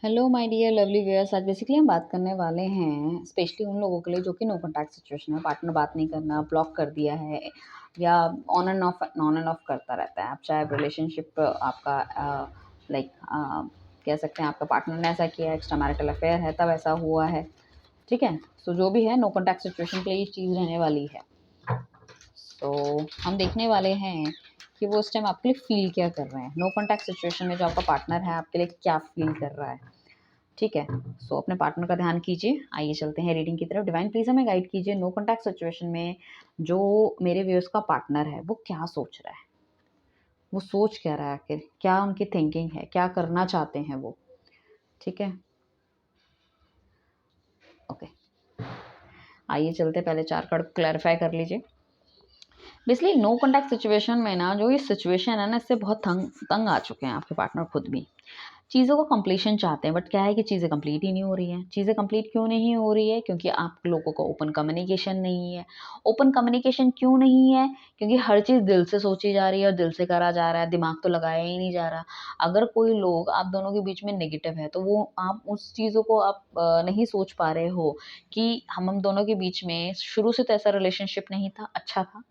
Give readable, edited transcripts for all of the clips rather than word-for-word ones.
Hello my dear lovely viewers. आज basically हम बात करने वाले हैं स्पेशली उन लोगों के लिए जो कि नो कॉन्टैक्ट सिचुएशन में पार्टनर बात नहीं करना, ब्लॉक कर दिया है या ऑन एंड ऑफ करता रहता है। आप चाहे रिलेशनशिप आपका लाइक कह सकते हैं आपका पार्टनर ने ऐसा किया, एक्स्ट्रा मैरिटल अफेयर है तब ऐसा हुआ है। ठीक है, सो जो भी है नो कॉन्टैक्ट सिचुएशन के लिए ये चीज़ रहने वाली है। तो हम देखने वाले हैं कि वो उस टाइम आपके लिए फील क्या कर रहे हैं। नो कॉन्टैक्ट सिचुएशन में जो आपका पार्टनर है आपके लिए क्या फील कर रहा है। ठीक है, सो अपने पार्टनर का ध्यान कीजिए। आइए चलते हैं रीडिंग की तरफ। डिवाइन प्लीज हमें गाइड कीजिए। नो कॉन्टैक्ट सिचुएशन में जो मेरे व्यूअर्स का पार्टनर है वो क्या सोच रहा है, वो सोच क्या रहा है, आखिर क्या उनकी थिंकिंग है, क्या करना चाहते हैं वो। ठीक है, ओके, आइए चलते, पहले 4 कार्ड क्लैरिफाई कर लीजिए। बेसिकली नो कॉन्टैक्ट सिचुएशन में ना, जो ये सिचुएशन है ना, इससे बहुत तंग तंग आ चुके हैं आपके पार्टनर खुद भी। चीज़ों को कंप्लीशन चाहते हैं, बट क्या है कि चीज़ें कंप्लीट ही नहीं हो रही हैं। चीज़ें कंप्लीट क्यों नहीं हो रही है? क्योंकि आप लोगों को ओपन कम्युनिकेशन नहीं है। ओपन कम्युनिकेशन क्यों नहीं है? क्योंकि हर चीज़ दिल से सोची जा रही है और दिल से करा जा रहा है, दिमाग तो लगाया ही नहीं जा रहा। अगर कोई लोग आप दोनों के बीच में नेगेटिव है तो वो आप उस चीज़ों को आप नहीं सोच पा रहे हो कि हम दोनों के बीच में शुरू से तो ऐसा रिलेशनशिप नहीं था, अच्छा था,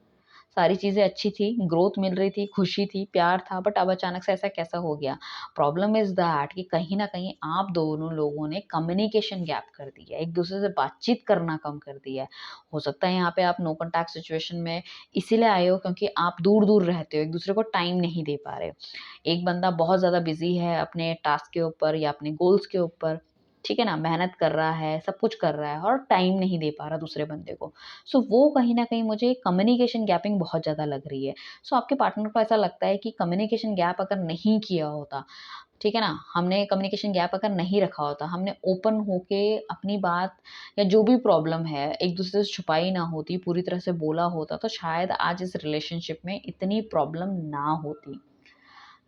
सारी चीज़ें अच्छी थी, ग्रोथ मिल रही थी, खुशी थी, प्यार था, बट अब अचानक से ऐसा कैसा हो गया? प्रॉब्लम इज़ दैट कि कहीं न कहीं आप दोनों लोगों ने कम्युनिकेशन गैप कर दिया है, एक-दूसरे से बातचीत करना कम कर दिया है। हो सकता है यहाँ पे आप नो कॉन्टैक्ट सिचुएशन में इसीलिए आए हो क्योंकि आप दूर-दूर रहते हो, एक-दूसरे को टाइम नहीं दे पा रहे हो। एक बंदा बहुत ज़्यादा बिज़ी है अपने टास्क के ऊपर या अपने गोल्स के ऊपर, ठीक है ना? मेहनत कर रहा है, सब कुछ कर रहा है और टाइम नहीं दे पा रहा दूसरे बंदे को। सो वो कहीं न कहीं मुझे कम्युनिकेशन गैपिंग बहुत ज़्यादा लग रही है। सो आपके पार्टनर को ऐसा लगता है कि कम्युनिकेशन गैप अगर नहीं किया होता, ठीक है ना? हमने कम्युनिकेशन गैप अगर नहीं रखा होता, हमने ओपन होके अपनी बात या जो भी प्रॉब्लम है, एक-दूसरे से छुपाई ना होती, पूरी तरह से बोला होता, तो शायद आज इस रिलेशनशिप में इतनी प्रॉब्लम ना होती।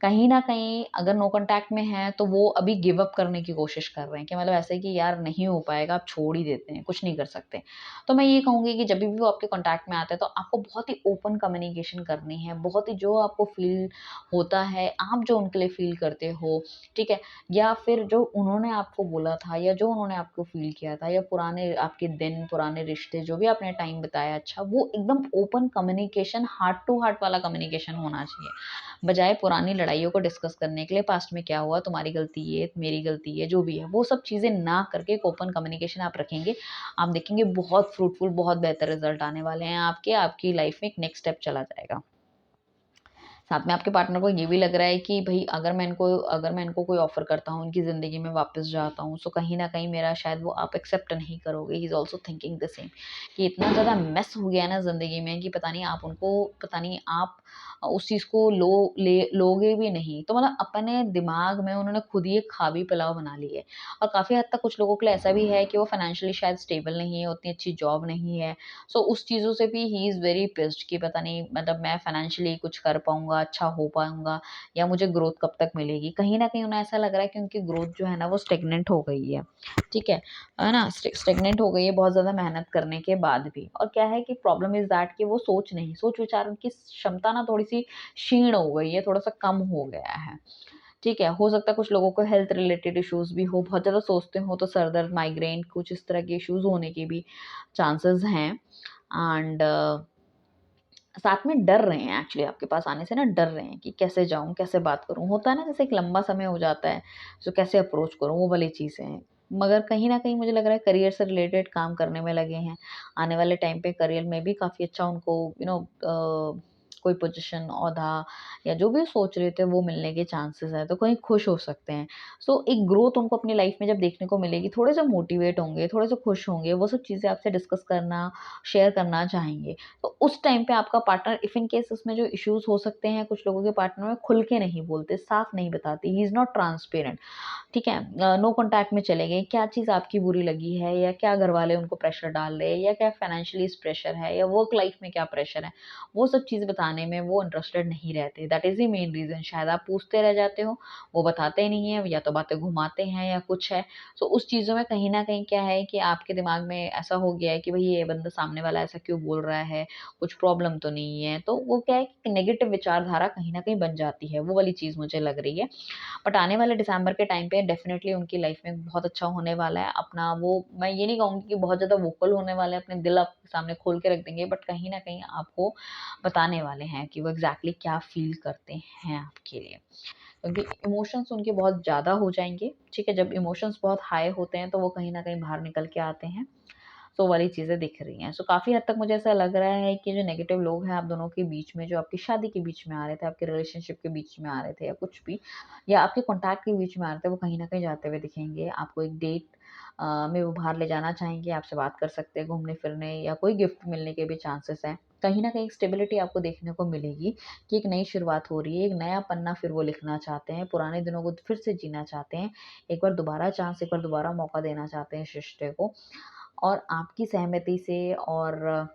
कहीं न कहीं अगर नो कॉन्टैक्ट में हैं, तो वो अभी गिव अप करने की कोशिश कर रहे हैं कि मतलब ऐसे है कि यार नहीं हो पाएगा, आप छोड़ ही देते हैं, कुछ नहीं कर सकते। तो मैं ये कहूँगी कि जब भी वो आपके कॉन्टैक्ट में आते हैं, तो आपको बहुत ही ओपन कम्युनिकेशन करनी है, बहुत ही जो आपको फ़ील होता है, आप जो उनके लिए फ़ील करते हो, ठीक है? या फिर जो उन्होंने आपको बोला था या जो उन्होंने आपको फ़ील किया था या पुराने आपके दिन, पुराने रिश्ते, जो भी आपने टाइम बिताया अच्छा, वो एकदम open communication, heart to heart वाला कम्युनिकेशन होना चाहिए। बजाय पुरानी लड़ाइयों को डिस्कस करने के लिए पास्ट में क्या हुआ, तुम्हारी गलती ये, मेरी गलती ये, जो भी है, वो सब चीज़ें ना करके एक ओपन कम्युनिकेशन आप रखेंगे, आप देखेंगे बहुत फ्रूटफुल, बहुत बेहतर रिजल्ट आने वाले हैं आपके, आपकी लाइफ में एक नेक्स्ट स्टेप चला जाएगा। साथ में आपके पार्टनर को ये भी लग रहा है कि भई अगर मैं इनको कोई ऑफ़र करता हूँ, उनकी ज़िंदगी में वापस जाता हूँ, सो कहीं न कहीं मेरा शायद वो आप एक्सेप्ट नहीं करोगे। He is also thinking the same कि इतना ज़्यादा मेस हो गया है ना ज़िंदगी में कि पता नहीं आप उस चीज़ को लोगे भी नहीं। तो मतलब अपने दिमाग में उन्होंने खुद ही एक खाबी-पुलाव बना ली है। और काफ़ी हद तक कुछ लोगों के लिए ऐसा भी है कि वो फाइनेंशियली शायद स्टेबल नहीं है, उतनी अच्छी जॉब नहीं है। सो उस चीज़ों से भी ही इज़ वेरी पिस्ड कि पता नहीं मतलब मैं फाइनेंशियली कुछ कर पाऊँगा, अच्छा हो पाऊँगा या मुझे ग्रोथ कब तक मिलेगी। कहीं न कहीं उन्हें ऐसा लग रहा है कि उनकी ग्रोथ जो है ना वो स्टैग्नेंट हो गई है, ठीक है ना? स्टैग्नेंट हो गई है बहुत ज़्यादा मेहनत करने के बाद भी। और क्या है कि प्रॉब्लम इज़ दैट कि वो सोच विचार उनकी क्षमता ना थोड़ी-सी क्षीण हो गई है, थोड़ा-सा कम हो गया है। ठीक है, हो सकता है कुछ लोगों को हेल्थ रिलेटेड इश्यूज़ भी हो, बहुत ज़्यादा सोचते हो तो सर दर्द, माइग्रेन, कुछ इस तरह के इश्यूज़ होने के भी चांसेस हैं। एंड साथ में डर रहे हैं, एक्चुअली आपके पास आने से ना डर रहे हैं कि कैसे जाऊँ, कैसे बात करूँ? होता है ना, जैसे एक लंबा समय हो जाता है, सो कैसे अप्रोच करूँ, वो वाली चीज़ें हैं। मगर कहीं न कहीं मुझे लग रहा है करियर से रिलेटेड काम करने में लगे हैं। आने वाले टाइम पे करियर में भी काफ़ी अच्छा उनको कोई पोज़ीशन, ओहदा या जो भी सोच रहे थे वो मिलने के चांसेस हैं, तो कहीं खुश हो सकते हैं। सो एक ग्रोथ उनको अपनी लाइफ़ में जब देखने को मिलेगी, थोड़े से मोटिवेट होंगे, थोड़े से खुश होंगे, वो सब चीज़ें आपसे डिस्कस करना, शेयर करना चाहेंगे। तो उस टाइम पे आपका पार्टनर, इफ इन केस उसमें जो इश्यूज़ हो सकते हैं, कुछ लोगों के पार्टनर में खुल के नहीं बोलते, साफ नहीं बताते, ही इज़ नॉट ट्रांसपेरेंट, ठीक है? नो कॉन्टैक्ट में चले गए, क्या चीज़ आपकी बुरी लगी है या क्या घरवाले उनको प्रेशर डाल रहे हैं या क्या फाइनेंशियली प्रेशर है या वर्क लाइफ में क्या प्रेशर है, वो सब चीज़ बताने बताने में वो इंटरेस्टेड नहीं रहते। That is the main reason. शायद आप पूछते रह जाते हो, वो बताते नहीं हैं, या तो बातें घुमाते हैं या कुछ है। सो उस चीज़ों में कहीं न कहीं क्या है कि आपके दिमाग में ऐसा हो गया है कि भई ये बंदा सामने वाला ऐसा क्यों बोल रहा है, कुछ प्रॉब्लम तो नहीं है। तो वो क्या है कि नेगेटिव विचारधारा कहीं न कहीं बन जाती है, वो वाली चीज़ मुझे लग रही है। बट आने वाले दिसंबर के टाइम पे डेफ़िनेटली उनकी लाइफ़ में बहुत अच्छा होने वाला है। अपना वो मैं ये नहीं कहूँगी कि बहुत ज़्यादा वोकल होने वाले हैं, अपने दिल आपके सामने खोल के रख देंगे, बट कहीं न कहीं आपको बताने वाले हैं कि वो एग्ज़ैक्टली क्या फ़ील करते हैं आपके लिए। क्योंकि इमोशंस उनके बहुत ज़्यादा हो जाएँगे, ठीक है? जब इमोशंस बहुत हाई होते हैं, तो वो कहीं न कहीं बाहर निकल के आते हैं। सो वाली चीज़ें दिख रही हैं। सो काफ़ी हद तक मुझे ऐसा लग रहा है कि जो नेगेटिव लोग हैं आप दोनों के बीच में, जो आपकी शादी के बीच में आ रहे थे, आपके रिलेशनशिप के बीच में आ रहे थे या कुछ भी, या आपके कॉन्टैक्ट के बीच में आ रहे थे, वो कहीं न कहीं जाते हुए दिखेंगे। आपको एक डेट में वो बाहर ले जाना चाहेंगे, आपसे बात कर सकते हैं घूमने-फिरने, या कोई गिफ्ट मिलने के भी चांसेस हैं। कहीं न कहीं स्टेबिलिटी आपको देखने को मिलेगी कि एक नई शुरुआत हो रही है, एक नया पन्ना फिर वो लिखना चाहते हैं, पुराने दिनों को फिर से जीना चाहते हैं, एक बार दोबारा चांस, एक बार दोबारा मौका देना चाहते हैं इस रिश्ते को। और आपकी सहमति से और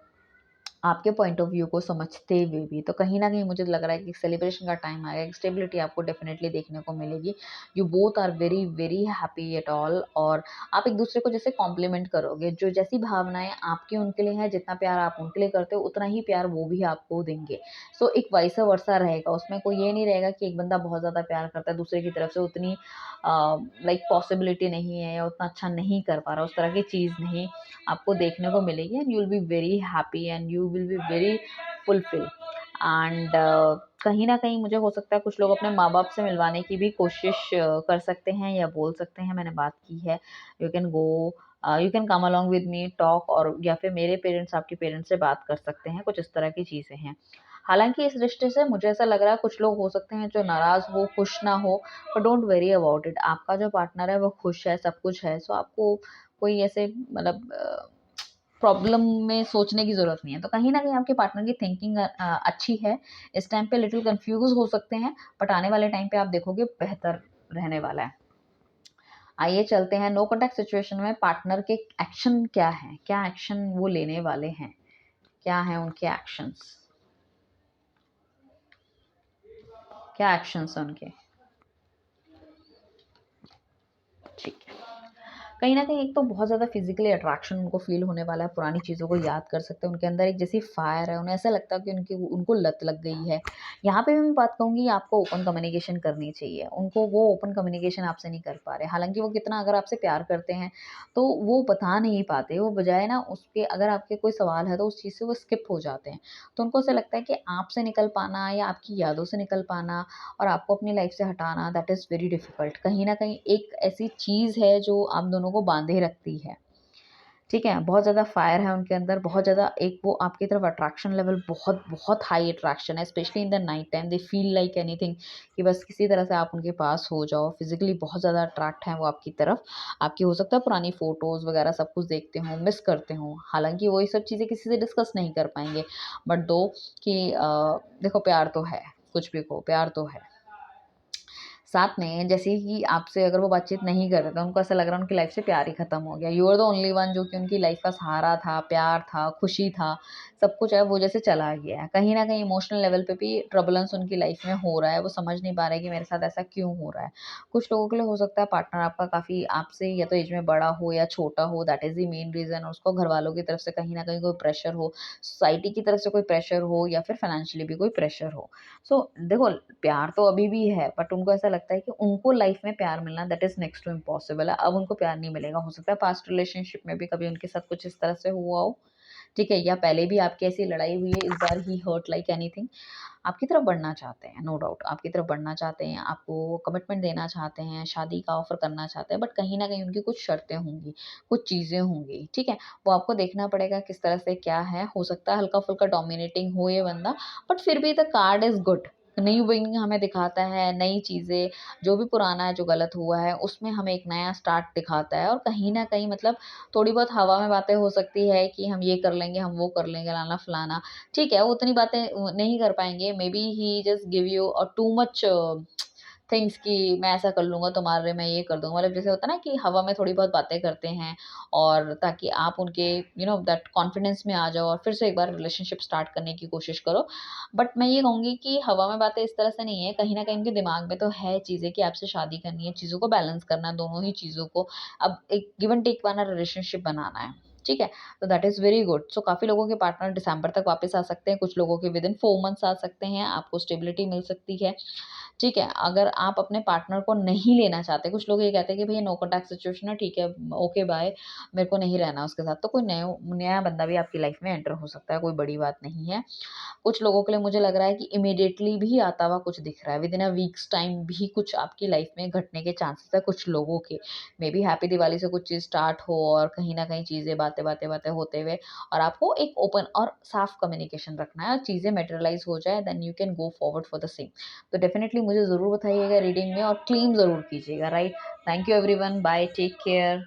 आपके पॉइंट ऑफ व्यू को समझते हुए भी, तो कहीं न कहीं मुझे लग रहा है कि सेलिब्रेशन का टाइम आएगा, एक स्टेबिलिटी आपको डेफ़िनेटली देखने को मिलेगी। You both are very, very happy at all, और आप एक-दूसरे को जैसे कॉम्प्लीमेंट करोगे, जो जैसी भावनाएँ आपकी उनके लिए हैं, जितना प्यार आप उनके लिए करते हो, उतना ही प्यार वो भी आपको देंगे। सो एक वाइस वर्सा रहेगा, उसमें कोई ये नहीं रहेगा कि एक बंदा बहुत ज़्यादा प्यार करता है, दूसरे की तरफ से उतनी लाइक पॉसिबिलिटी नहीं है या उतना अच्छा नहीं कर पा रहा, उस तरह की चीज़ नहीं आपको देखने को मिलेगी, and you will be very happy and you will be very fulfil. And कहीं न कहीं मुझे हो सकता है कुछ लोग अपने माँ-बाप से मिलवाने की भी कोशिश कर सकते हैं या बोल सकते हैं, मैंने बात की है। You can go, you can come along with me talk, और या फिर मेरे पेरेंट्स आपके पेरेंट्स से बात कर सकते हैं, कुछ इस तरह की चीज़ें हैं। हालाँकि इस रिश्ते से मुझे ऐसा लग रहा है कुछ लोग हो सकते हैं जो नाराज़ हो, खुश ना हो, but don't worry about it. आपका जो पार्टनर है वो खुश है, सब कुछ है, सो आपको कोई ऐसे मतलब प्रॉब्लम में सोचने की ज़रूरत नहीं है। तो कहीं न कहीं आपके पार्टनर की थिंकिंग अच्छी है। इस टाइम पे लिटिल कन्फ्यूज़ हो सकते हैं, बट आने वाले टाइम पे आप देखोगे बेहतर रहने वाला है। आइए चलते हैं नो कॉन्टैक्ट सिचुएशन में पार्टनर के एक्शन क्या हैं? क्या एक्शन वो लेने वाले हैं? क्या हैं उनके एक्शंस? क्या एक्शंस हैं उनके? ठीक है। कहीं न कहीं एक तो बहुत ज़्यादा फिज़िकली अट्रैक्शन उनको फ़ील होने वाला है, पुरानी चीज़ों को याद कर सकते हैं, उनके अंदर एक जैसी फायर है, उन्हें ऐसा लगता है कि उनको लत लग गई है। यहाँ पे भी मैं बात कहूँगी आपको ओपन कम्युनिकेशन करनी चाहिए, उनको वो ओपन कम्युनिकेशन आपसे नहीं कर पा रहे। हालाँकि वो कितना अगर आपसे प्यार करते हैं, तो वो बता नहीं पाते, वो बजाय ना उसके अगर आपके कोई सवाल है तो उस चीज़ से वो स्किप हो जाते हैं। तो उनको ऐसा लगता है कि आपसे निकल पाना या आपकी यादों से निकल पाना और आपको अपनी लाइफ से हटाना, दैट इज़ वेरी डिफ़िकल्ट। कहीं न कहीं एक ऐसी चीज़ है जो आप दोनों को बाँधे रखती है, ठीक है? बहुत ज़्यादा फायर है उनके अंदर, बहुत ज़्यादा एक वो आपकी तरफ अट्रैक्शन लेवल बहुत बहुत हाई अट्रैक्शन है, specially in the night time they feel like anything, कि बस किसी तरह से आप उनके पास हो जाओ। फिज़िकली बहुत ज़्यादा अट्रैक्ट हैं वो आपकी तरफ। आपकी हो सकता है पुरानी फ़ोटोज़ वग़ैरह सब कुछ देखते हों, मिस करते हों। हालाँकि वो ये सब चीज़ें किसी से डिस्कस नहीं कर पाएँगे, बट दो कि देखो प्यार तो है, कुछ भी कहो प्यार तो है। साथ में जैसे कि आपसे अगर वो बातचीत नहीं कर रहे थे, उनको ऐसा लग रहा है उनकी लाइफ़ से प्यार ही ख़त्म हो गया। You are the only one जो कि उनकी लाइफ़ का सहारा था, प्यार था, खुशी था, सब कुछ है वो जैसे चला गया है। कहीं न कहीं इमोशनल लेवल पे भी ट्रबुलेंस उनकी लाइफ़ में हो रहा है, वो समझ नहीं पा रहे कि मेरे साथ ऐसा क्यों हो रहा है। कुछ लोगों के लिए हो सकता है पार्टनर आपका काफ़ी आपसे या तो एज में बड़ा हो या छोटा हो, that is the main reason, और उसको घरवालों की तरफ से कहीं न कहीं कोई प्रेशर हो, सोसाइटी की तरफ से कोई प्रेशर हो या फिर फाइनेंशियली भी कोई प्रेशर हो। सो देखो प्यार तो अभी भी है, बट उनको ऐसा लगता है कि उनको लाइफ में प्यार मिलना that is next to impossible है। अब उनको प्यार नहीं मिलेगा। हो सकता है पास्ट रिलेशनशिप में भी कभी उनके साथ कुछ इस तरह से हुआ हो, ठीक है? या पहले भी आपकी ऐसी लड़ाई हुई है, इस बार ही हर्ट लाइक एनीथिंग। आपकी तरफ बढ़ना चाहते हैं, नो डाउट आपकी तरफ बढ़ना चाहते हैं, आपको कमिटमेंट देना चाहते हैं, शादी का ऑफ़र करना चाहते हैं, बट कहीं न कहीं उनकी कुछ शर्तें होंगी, कुछ चीज़ें होंगी, ठीक है? वो आपको देखना पड़ेगा किस तरह से क्या है। हो सकता है हल्का-फुल्का डोमिनेटिंग हो ये बंदा, बट फिर भी the card is good. New beginning हमें दिखाता है, नई चीज़ें, जो भी पुराना है, जो गलत हुआ है, उसमें हमें एक नया स्टार्ट दिखाता है, और कहीं न कहीं मतलब थोड़ी बहुत हवा में बातें हो सकती है कि हम ये कर लेंगे, हम वो कर लेंगे, लाना-फलाना। ठीक है, वो उतनी बातें नहीं कर पाएँगे, may be he just give you too much things कि मैं ऐसा कर लूँगा तुम्हारे, मैं ये कर दूँगा, मतलब जैसे होता है ना कि हवा में थोड़ी बहुत बातें करते हैं, और ताकि आप उनके दैट कॉन्फिडेंस में आ जाओ और फिर से एक बार रिलेशनशिप स्टार्ट करने की कोशिश करो। बट मैं ये कहूँगी कि हवा में बातें इस तरह से नहीं है, कहीं न कहीं उनके दिमाग में तो है चीज़ें कि आपसे शादी करनी है, चीज़ों को बैलेंस करना है, दोनों ही चीज़ों को। अब एक गिव एंड टेक वाला रिलेशनशिप बनाना है, ठीक है? तो दैट इज़ वेरी गुड। सो काफ़ी लोगों के पार्टनर दिसंबर तक वापस आ सकते हैं, कुछ लोगों के विदिन 4 मंथ्स आ सकते हैं, आपको स्टेबिलिटी मिल सकती है। ठीक है, अगर आप अपने पार्टनर को नहीं लेना चाहते, कुछ लोग ये कहते हैं कि भैया नो कॉन्टैक्ट सिचुएशन है, ठीक है, ओके बाय, मेरे को नहीं रहना उसके साथ, तो कोई नया बंदा भी आपकी लाइफ में एंटर हो सकता है, कोई बड़ी बात नहीं है। कुछ लोगों के लिए मुझे लग रहा है कि इमीडिएटली भी आता हुआ कुछ दिख रहा है, with in a weeks time भी कुछ आपकी लाइफ में घटने के चांसेस है कुछ लोगों के। मे बी हैप्पी दिवाली से कुछ चीज़ स्टार्ट हो और कहीं न कहीं चीज़ें बातें होते हुए, और आपको एक ओपन और साफ कम्युनिकेशन रखना है, और चीज़ें मैटेरियलाइज़ हो जाए, then you can go forward for the same. तो डेफ़िनेटली मुझे ज़रूर बताइएगा रीडिंग में, और क्लेम ज़रूर कीजिएगा, right? Thank you everyone, bye, take care.